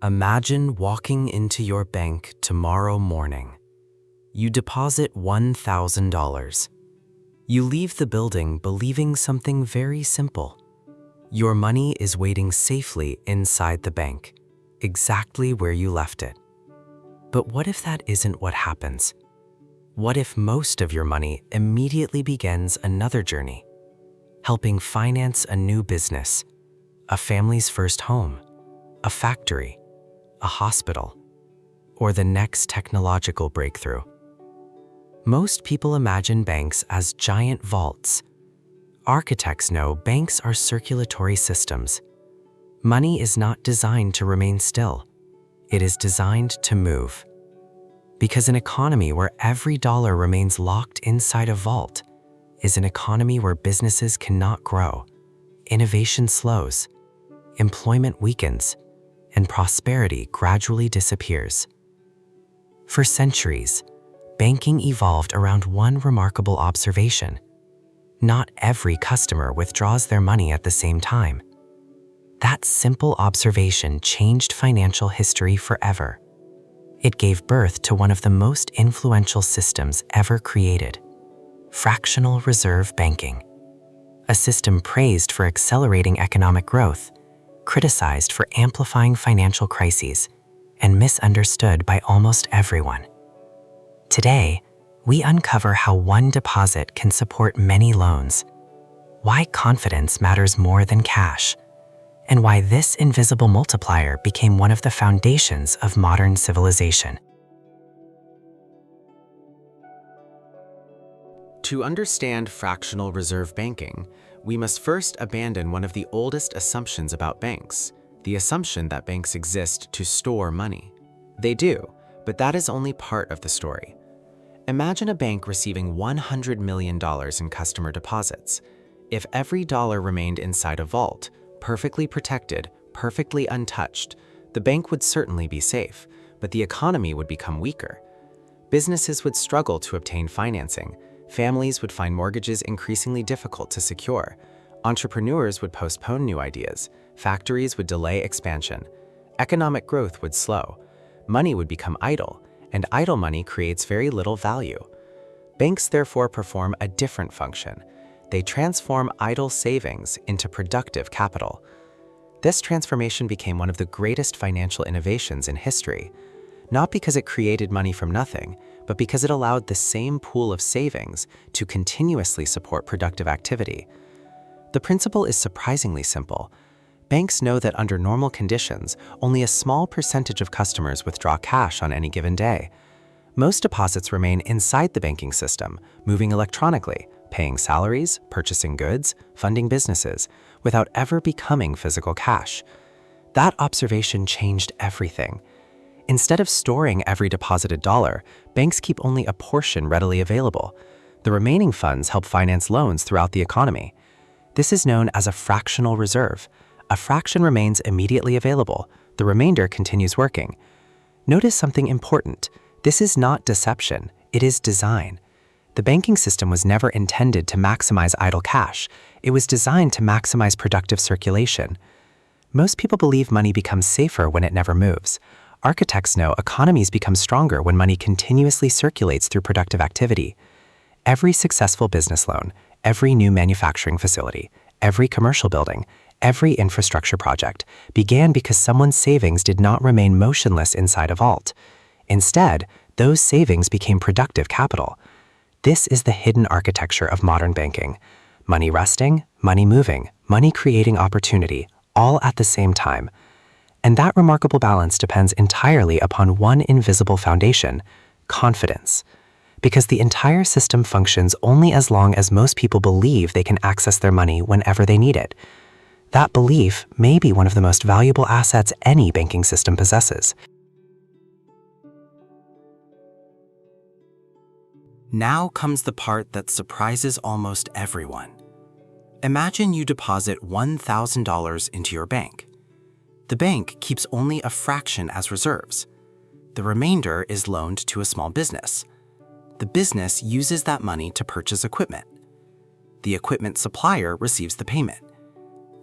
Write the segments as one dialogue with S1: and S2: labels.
S1: Imagine walking into your bank tomorrow morning. You deposit $1,000. You leave the building believing something very simple. Your money is waiting safely inside the bank, exactly where you left it. But what if that isn't what happens? What if most of your money immediately begins another journey, helping finance a new business, a family's first home, a factory, a hospital, or the next technological breakthrough? Most people imagine banks as giant vaults. Architects know banks are circulatory systems. Money is not designed to remain still. It is designed to move. Because an economy where every dollar remains locked inside a vault is an economy where businesses cannot grow, innovation slows, employment weakens, and prosperity gradually disappears. For centuries, banking evolved around one remarkable observation. Not every customer withdraws their money at the same time. That simple observation changed financial history forever. It gave birth to one of the most influential systems ever created: fractional reserve banking. A system praised for accelerating economic growth, criticized for amplifying financial crises, and misunderstood by almost everyone. Today, we uncover how one deposit can support many loans, why confidence matters more than cash, and why this invisible multiplier became one of the foundations of modern civilization.
S2: To understand fractional reserve banking, we must first abandon one of the oldest assumptions about banks, the assumption that banks exist to store money. They do, but that is only part of the story. Imagine a bank receiving $100 million in customer deposits. If every dollar remained inside a vault, perfectly protected, perfectly untouched, the bank would certainly be safe, but the economy would become weaker. Businesses would struggle to obtain financing, families would find mortgages increasingly difficult to secure, entrepreneurs would postpone new ideas, factories would delay expansion, economic growth would slow, money would become idle, and idle money creates very little value. Banks therefore perform a different function. They transform idle savings into productive capital. This transformation became one of the greatest financial innovations in history, not because it created money from nothing, but because it allowed the same pool of savings to continuously support productive activity. The principle is surprisingly simple. Banks know that under normal conditions, only a small percentage of customers withdraw cash on any given day. Most deposits remain inside the banking system, moving electronically, paying salaries, purchasing goods, funding businesses, without ever becoming physical cash. That observation changed everything. Instead of storing every deposited dollar, banks keep only a portion readily available. The remaining funds help finance loans throughout the economy. This is known as a fractional reserve. A fraction remains immediately available. The remainder continues working. Notice something important. This is not deception. It is design. The banking system was never intended to maximize idle cash. It was designed to maximize productive circulation. Most people believe money becomes safer when it never moves. Architects know economies become stronger when money continuously circulates through productive activity. Every successful business loan, every new manufacturing facility, every commercial building, every infrastructure project began because someone's savings did not remain motionless inside a vault. Instead, those savings became productive capital. This is the hidden architecture of modern banking. Money resting, money moving, money creating opportunity, all at the same time. And that remarkable balance depends entirely upon one invisible foundation: confidence. Because the entire system functions only as long as most people believe they can access their money whenever they need it. That belief may be one of the most valuable assets any banking system possesses.
S1: Now comes the part that surprises almost everyone. Imagine you deposit $1,000 into your bank. The bank keeps only a fraction as reserves. The remainder is loaned to a small business. The business uses that money to purchase equipment. The equipment supplier receives the payment.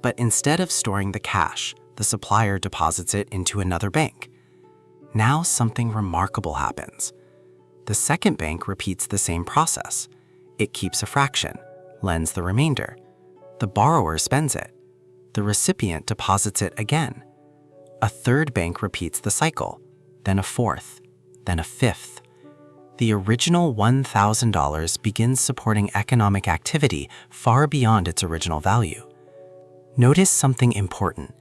S1: But instead of storing the cash, The supplier deposits it into another bank. Now something remarkable happens. The second bank repeats the same process. It keeps a fraction, lends the remainder. The borrower spends it. The recipient deposits it again. A third bank repeats the cycle, then a fourth, then a fifth. The original $1,000 begins supporting economic activity far beyond its original value. Notice something important.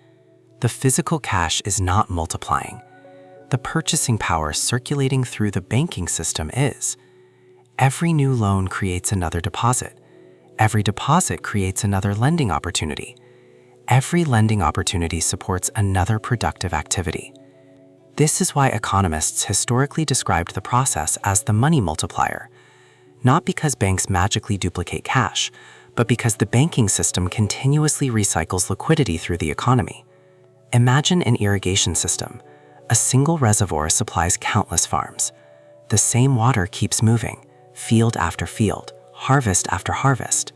S1: The physical cash is not multiplying. The purchasing power circulating through the banking system is. Every new loan creates another deposit. Every deposit creates another lending opportunity. Every lending opportunity supports another productive activity. This is why economists historically described the process as the money multiplier, not because banks magically duplicate cash, but because the banking system continuously recycles liquidity through the economy. Imagine an irrigation system. A single reservoir supplies countless farms. The same water keeps moving, field after field, harvest after harvest.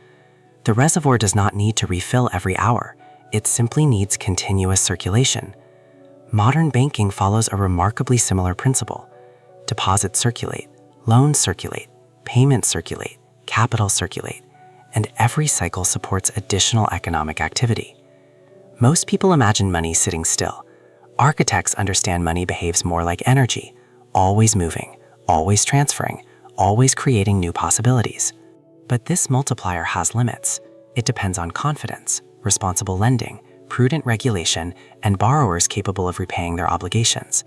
S1: The reservoir does not need to refill every hour. It simply needs continuous circulation. Modern banking follows a remarkably similar principle. Deposits circulate, loans circulate, payments circulate, capital circulate, and every cycle supports additional economic activity. Most people imagine money sitting still. Architects understand money behaves more like energy, always moving, always transferring, always creating new possibilities. But this multiplier has limits. It depends on confidence, responsible lending, prudent regulation, and borrowers capable of repaying their obligations.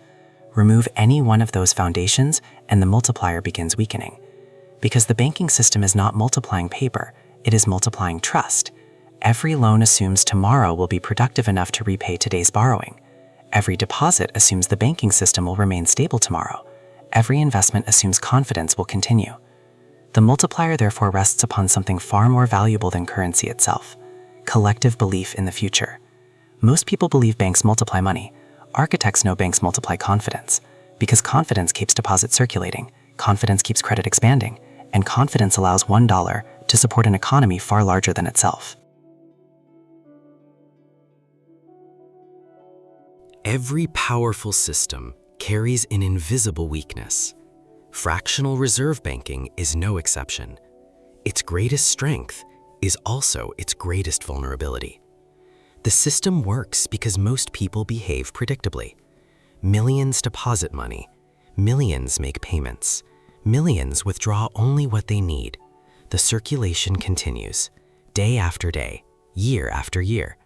S1: Remove any one of those foundations and the multiplier begins weakening. Because the banking system is not multiplying paper, it is multiplying trust. Every loan assumes tomorrow will be productive enough to repay today's borrowing. Every deposit assumes the banking system will remain stable tomorrow. Every investment assumes confidence will continue. The multiplier therefore rests upon something far more valuable than currency itself: collective belief in the future. Most people believe banks multiply money. Architects know banks multiply confidence, because confidence keeps deposits circulating, confidence keeps credit expanding, and confidence allows $1 to support an economy far larger than itself.
S3: Every powerful system carries an invisible weakness. Fractional reserve banking is no exception. Its greatest strength is also its greatest vulnerability. The system works because most people behave predictably. Millions deposit money, millions make payments, millions withdraw only what they need. The circulation continues, day after day, year after year.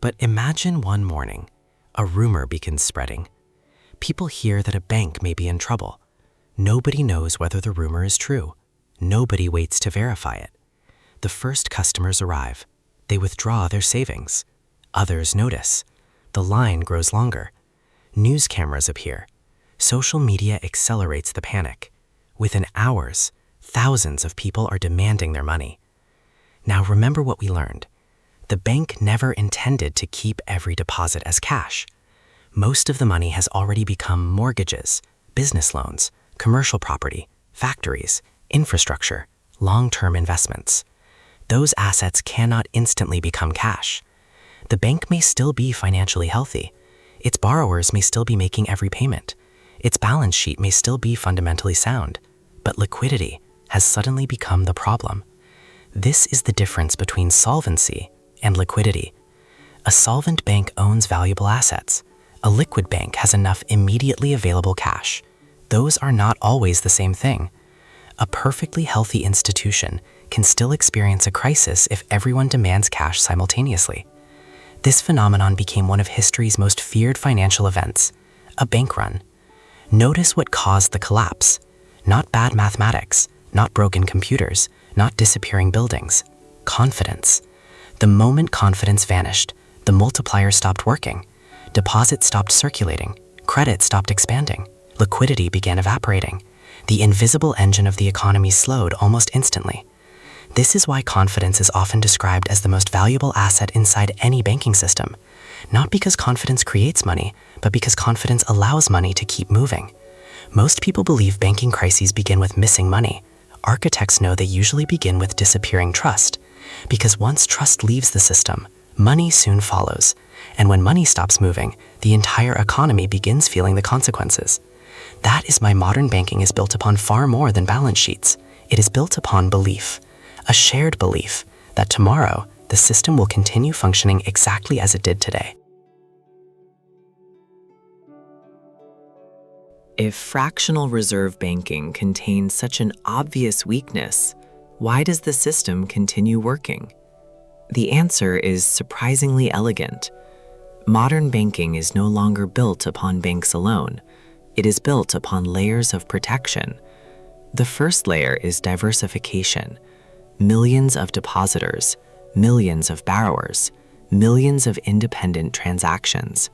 S3: But imagine one morning, a rumor begins spreading. People hear that a bank may be in trouble. Nobody knows whether the rumor is true. Nobody waits to verify it. The first customers arrive. They withdraw their savings. Others notice. The line grows longer. News cameras appear. Social media accelerates the panic. Within hours, thousands of people are demanding their money. Now remember what we learned. The bank never intended to keep every deposit as cash. Most of the money has already become mortgages, business loans, commercial property, factories, infrastructure, long-term investments. Those assets cannot instantly become cash. The bank may still be financially healthy. Its borrowers may still be making every payment. Its balance sheet may still be fundamentally sound. But liquidity has suddenly become the problem. This is the difference between solvency and liquidity. A solvent bank owns valuable assets. A liquid bank has enough immediately available cash. Those are not always the same thing. A perfectly healthy institution can still experience a crisis if everyone demands cash simultaneously. This phenomenon became one of history's most feared financial events, a bank run. Notice what caused the collapse. Not bad mathematics, not broken computers, not disappearing buildings. Confidence. The moment confidence vanished, the multiplier stopped working. Deposits stopped circulating. Credit stopped expanding. Liquidity began evaporating. The invisible engine of the economy slowed almost instantly. This is why confidence is often described as the most valuable asset inside any banking system. Not because confidence creates money, but because confidence allows money to keep moving. Most people believe banking crises begin with missing money. Architects know they usually begin with disappearing trust, because once trust leaves the system, money soon follows,
S1: And when money stops moving, the entire economy begins feeling the consequences. That is why modern banking is built upon far more than balance sheets. It is built upon belief, a shared belief that tomorrow the system will continue functioning exactly as it did today. If fractional reserve banking contains such an obvious weakness, why does the system continue working? The answer is surprisingly elegant. Modern banking is no longer built upon banks alone. It is built upon layers of protection. The first layer is diversification. Millions of depositors, millions of borrowers, millions of independent transactions.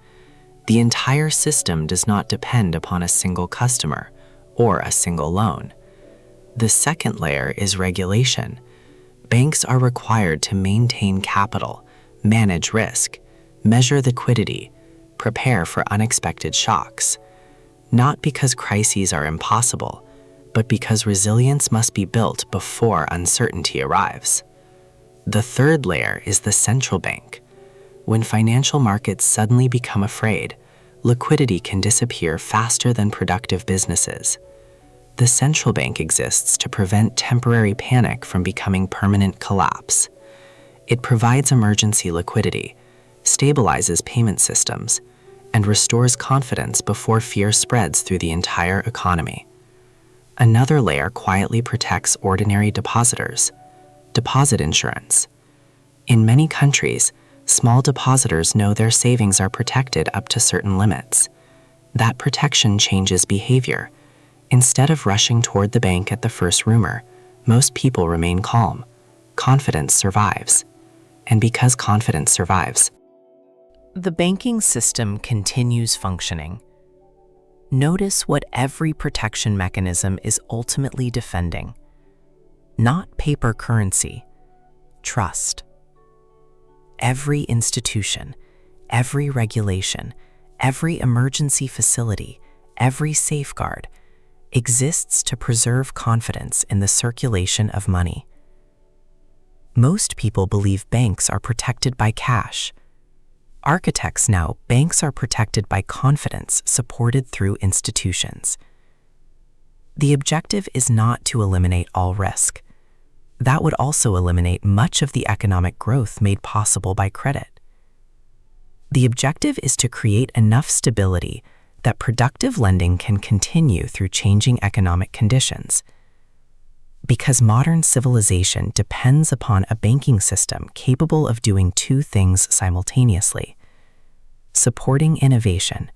S1: The entire system does not depend upon a single customer or a single loan. The second layer is regulation. Banks are required to maintain capital, manage risk, measure liquidity, prepare for unexpected shocks. Not because crises are impossible, but because resilience must be built before uncertainty arrives. The third layer is the central bank. When financial markets suddenly become afraid, liquidity can disappear faster than productive businesses. The central bank exists to prevent temporary panic from becoming permanent collapse. It provides emergency liquidity, stabilizes payment systems, and restores confidence before fear spreads through the entire economy. Another layer quietly protects ordinary depositors: deposit insurance. In many countries, small depositors know their savings are protected up to certain limits. That protection changes behavior. Instead of rushing toward the bank at the first rumor, most people remain calm. Confidence survives. And because confidence survives, the banking system continues functioning. Notice what every protection mechanism is ultimately defending. Not paper currency, trust. Every institution, every regulation, every emergency facility, every safeguard exists to preserve confidence in the circulation of money. Most people believe banks are protected by cash. Architects know banks are protected by confidence supported through institutions. The objective is not to eliminate all risk. That would also eliminate much of the economic growth made possible by credit. The objective is to create enough stability that productive lending can continue through changing economic conditions. Because modern civilization depends upon a banking system capable of doing two things simultaneously: supporting innovation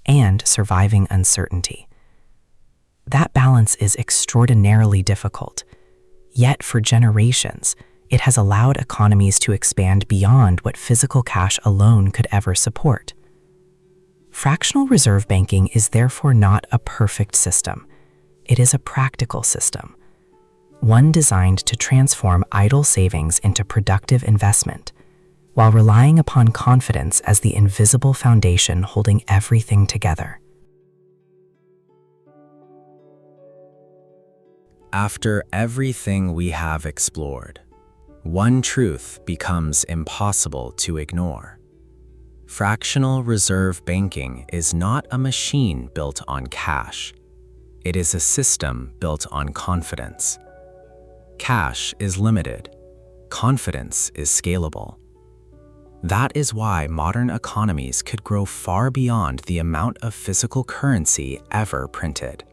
S1: and surviving uncertainty. That balance is extraordinarily difficult, yet for generations, it has allowed economies to expand beyond what physical cash alone could ever support. Fractional reserve banking is therefore not a perfect system. It is a practical system, one designed to transform idle savings into productive investment, while relying upon confidence as the invisible foundation holding everything together.
S3: After everything we have explored, one truth becomes impossible to ignore. Fractional reserve banking is not a machine built on cash. It is a system built on confidence. Cash is limited. Confidence is scalable. That is why modern economies could grow far beyond the amount of physical currency ever printed.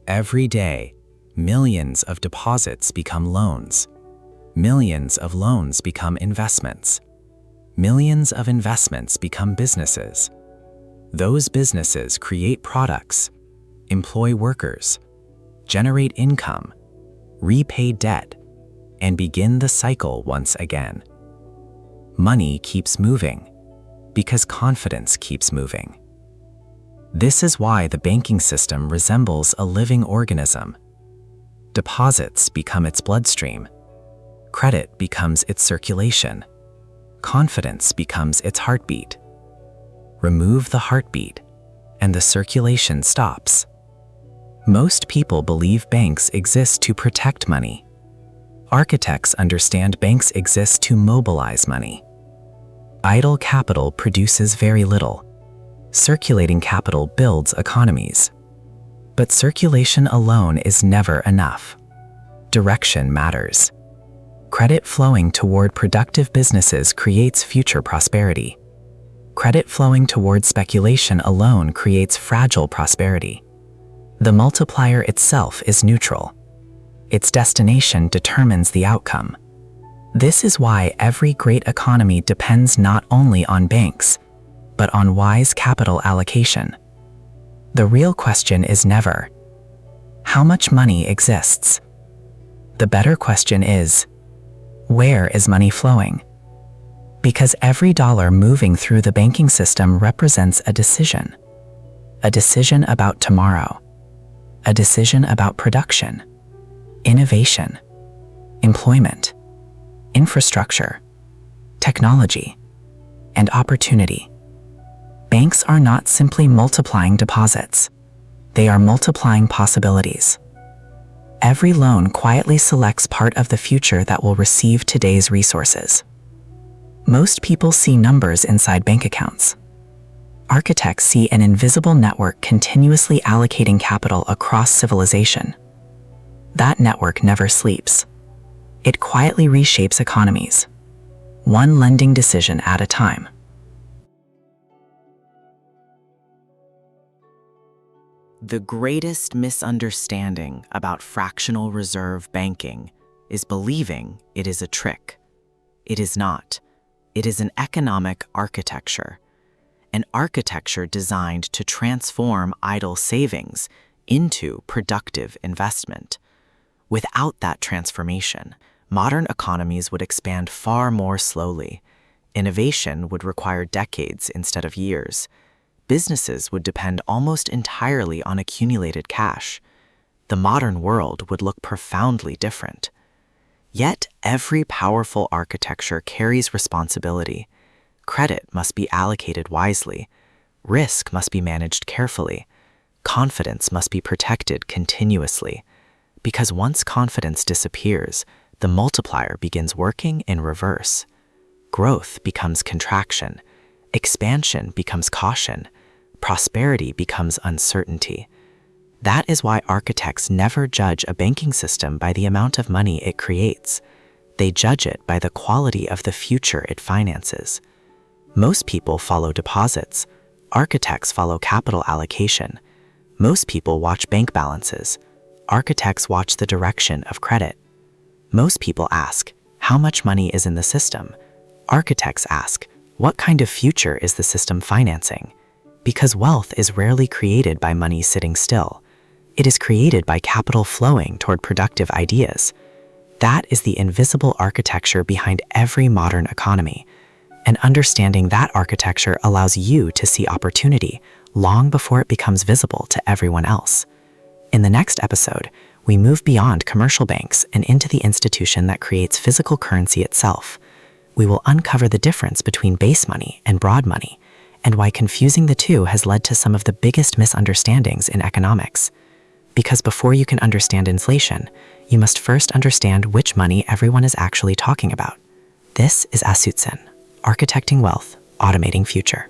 S3: Every day, millions of deposits become loans. Millions of loans become investments. Millions of investments become businesses. Those businesses create products, employ workers, generate income, repay debt, and begin the cycle once again. Money keeps moving because confidence keeps moving. This is why the banking system resembles a living organism. Deposits become its bloodstream. Credit becomes its circulation. Confidence becomes its heartbeat. Remove the heartbeat, and the circulation stops. Most people believe banks exist to protect money. Architects understand banks exist to mobilize money.
S1: Idle capital produces very little. Circulating capital builds economies. But circulation alone is never enough. Direction matters. Credit flowing toward productive businesses creates future prosperity. Credit flowing toward speculation alone creates fragile prosperity. The multiplier itself is neutral. Its destination determines the outcome. This is why every great economy depends not only on banks, but on wise capital allocation. The real question is never, how much money exists? The better question is, where is money flowing? Because every dollar moving through the banking system represents a decision about tomorrow, a decision about production, innovation, employment, infrastructure, technology, and opportunity. Banks are not simply multiplying deposits. They are multiplying possibilities. Every loan quietly selects part of the future that will receive today's resources. Most people see numbers inside bank accounts. Architects see an invisible network continuously allocating capital across civilization. That network never sleeps. It quietly reshapes economies, one lending decision at a time.
S4: The greatest misunderstanding about fractional reserve banking is believing it is a trick. It is not. It is an economic architecture, an architecture designed to transform idle savings into productive investment. Without that transformation, modern economies would expand far more slowly. Innovation would require decades instead of years. Businesses would depend almost entirely on accumulated cash. The modern world would look profoundly different. Yet every powerful architecture carries responsibility. Credit must be allocated wisely. Risk must be managed carefully. Confidence must be protected continuously. Because once confidence disappears, the multiplier begins working in reverse. Growth becomes contraction. Expansion becomes caution. Prosperity becomes uncertainty. That is why architects never judge a banking system by the amount of money it creates. They judge it by the quality of the future it finances. Most people follow deposits. Architects follow capital allocation. Most people watch bank balances. Architects watch the direction of credit. Most people ask, how much money is in the system? Architects ask, what kind of future is the system financing? Because wealth is rarely created by money sitting still. It is created by capital flowing toward productive ideas. That is the invisible architecture behind every modern economy. And understanding that architecture allows you to see opportunity long before it becomes visible to everyone else. In the next episode, we move beyond commercial banks and into the institution that creates physical currency itself. We will uncover the difference between base money and broad money, and why confusing the two has led to some of the biggest misunderstandings in economics. Because before you can understand inflation, you must first understand which money everyone is actually talking about. This is ASUTSEN, Architecting Wealth, Automating Future.